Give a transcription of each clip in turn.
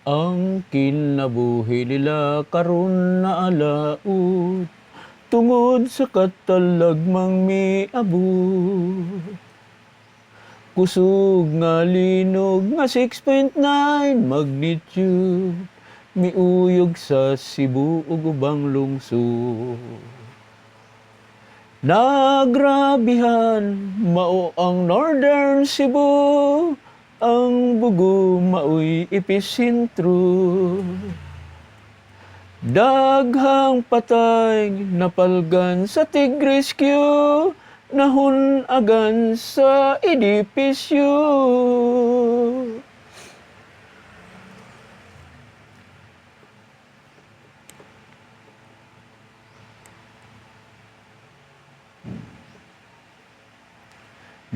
Ang kinabuhi nila karon na alaut, tungod sa katalagmang miabot. Kusog nga linog nga 6.9 magnitude, miuyog sa Cebu ug ubang lungsod. Nagrabihan mao ang Northern Cebu, ang Bugo mao'y episentro. Daghang patay napalgan sa Tigrescue, nahunagan sa edipisyo.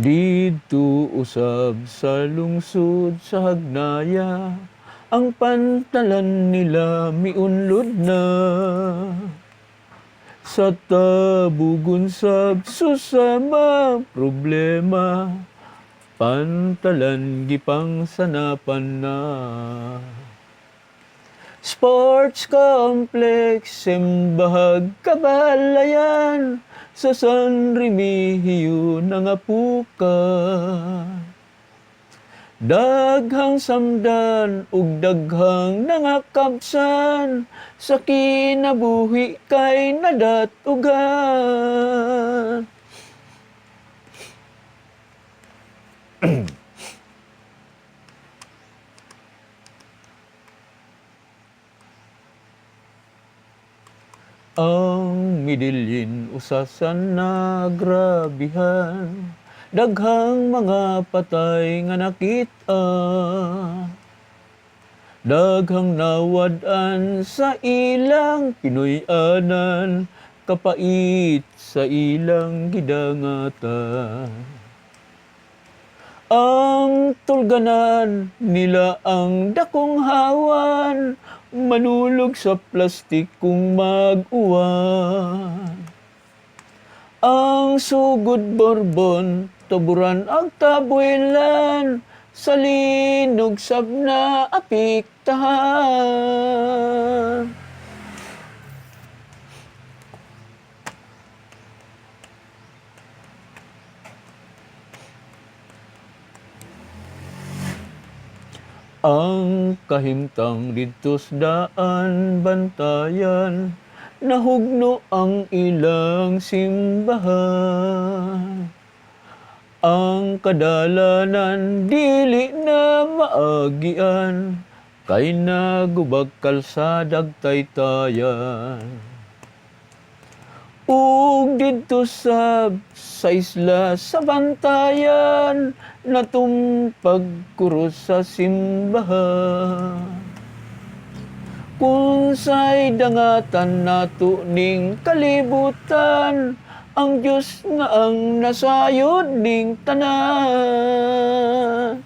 Dito usab sa lungsod sa Hagnaya, ang pantalan nila miunlod na. Sa tabugon sab susama problema, pantalan gipang sanapan na. Sports complex, Simbahag, Kabalayan, sa San Remigio nangapuka. Daghang samdan ug daghang nangakabsan, sa kinabuhi kay nadatugan. Ang Medellin usasan nagrabihan, daghang mga patay nga nakita. Daghang nawad-an sa ilang Pinoy-anan, kapait sa ilang gidangatan. Ang tulganan nila ang dakong hawan, manulog sa plastik kung mag-uwan. Ang sugod Borbon, tuburan ang tabuelan, sa linog sab na apiktahan. Ang kahimtang didtos daan bantayan, nahugno ang ilang simbahan. Ang kadalanan dili na maagian, kay nagubag kalsadag taytayan. Ug didto sa isla sa bantayan, natumpag kuros sa simbahan. Kung sa'y dangatan nato ning kalibutan, ang Diyos nga ang nasayod ning tanan.